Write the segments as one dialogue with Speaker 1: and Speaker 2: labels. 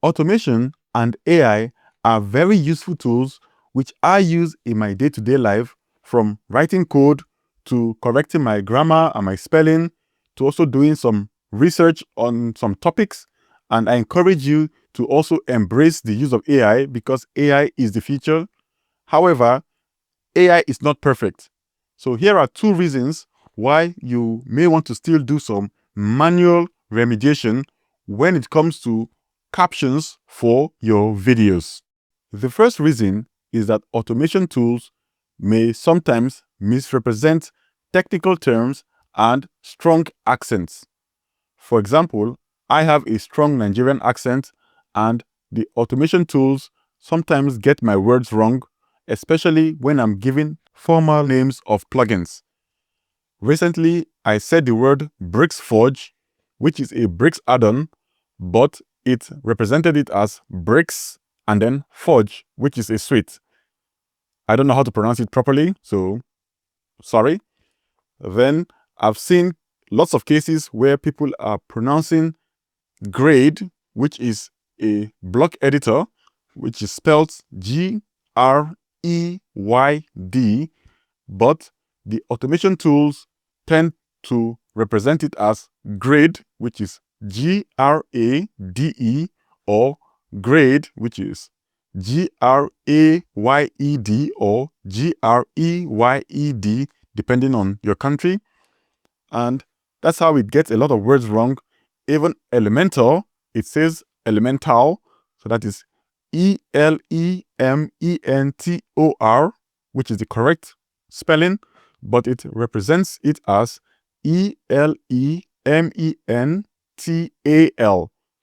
Speaker 1: Automation and AI are very useful tools which I use in my day-to-day life, from writing code to correcting my grammar and my spelling to also doing some research on some topics. And I encourage you to also embrace the use of AI because AI is the future. However, AI is not perfect. So here are 2 reasons why you may want to still do some manual remediation when it comes to captions for your videos. The first reason is that automation tools may sometimes misrepresent technical terms and strong accents. For example, I have a strong Nigerian accent, and the automation tools sometimes get my words wrong, especially when I'm giving formal names of plugins. Recently, I said the word Bricks Forge, which is a Bricks add-on, but it represented it as Bricks and then Forge, which is a suite. I don't know how to pronounce it properly, so sorry. Then I've seen lots of cases where people are pronouncing Grade, which is a block editor, which is spelled Greyd, but the automation tools tend to represent it as grade, which is Grade, or grade, which is Grayed or Greyed, depending on your country. And that's how it gets a lot of words wrong. Even elemental, it says elemental, so that is Elementor, which is the correct spelling, but it represents it as Elemental.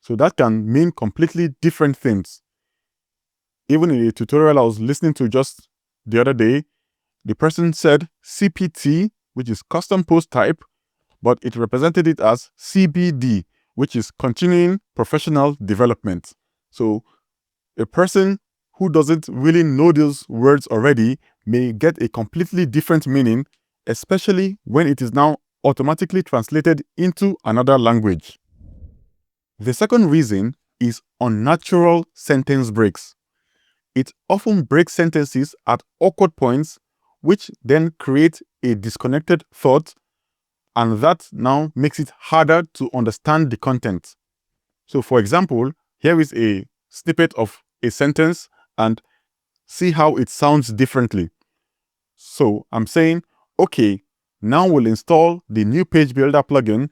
Speaker 1: So that can mean completely different things. Even in a tutorial I was listening to just the other day, the person said CPT, which is custom post type, but it represented it as CPD, which is continuing professional development. So a person who doesn't really know those words already may get a completely different meaning, especially when it is now automatically translated into another language. The second reason is unnatural sentence breaks. It often breaks sentences at awkward points, which then create a disconnected thought, and that now makes it harder to understand the content. So for example, here is a snippet of a sentence, and see how it sounds differently. So I'm saying, okay, now we'll install the new page builder plugin,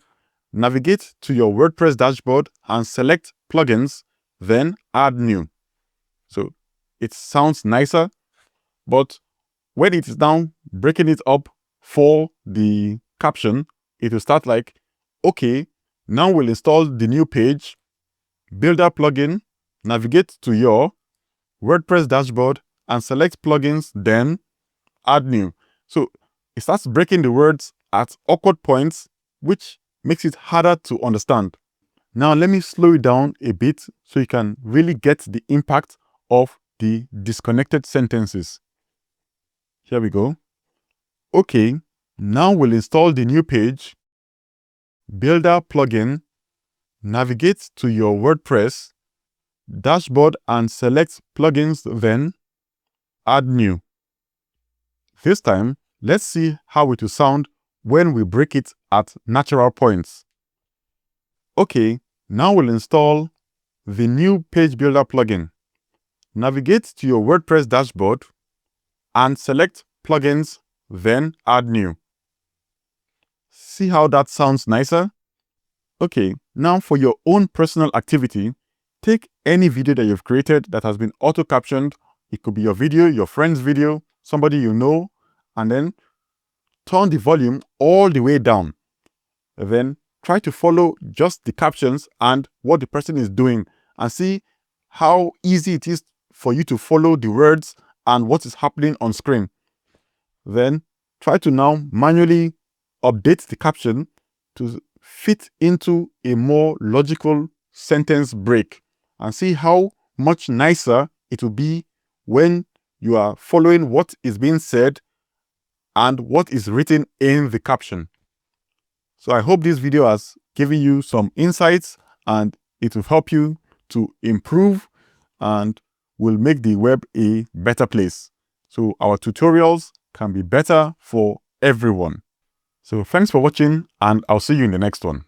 Speaker 1: navigate to your WordPress dashboard and select plugins, then add new. So it sounds nicer, but when it is now breaking it up for the caption, it will start like, okay, now we'll install the new page builder plugin, navigate to your WordPress dashboard and select plugins, then add new. So it starts breaking the words at awkward points, which makes it harder to understand. Now let me slow it down a bit so you can really get the impact of the disconnected sentences. Here we go. Okay, now we'll install the new page builder plugin, navigate to your WordPress dashboard and select plugins, then add new. This time, let's see how it will sound when we break it at natural points. Okay, now we'll install the new page builder plugin. Navigate to your WordPress dashboard and select plugins, then add new. See how that sounds nicer? Okay, now for your own personal activity, take any video that you've created that has been auto-captioned. It could be your video, your friend's video, somebody you know, and then turn the volume all the way down. Then try to follow just the captions and what the person is doing, and see how easy it is for you to follow the words and what is happening on screen. Then try to now manually update the caption to fit into a more logical sentence break, and see how much nicer it will be when you are following what is being said and what is written in the caption. So I hope this video has given you some insights and it will help you to improve and will make the web a better place. So our tutorials can be better for everyone. So thanks for watching, and I'll see you in the next one.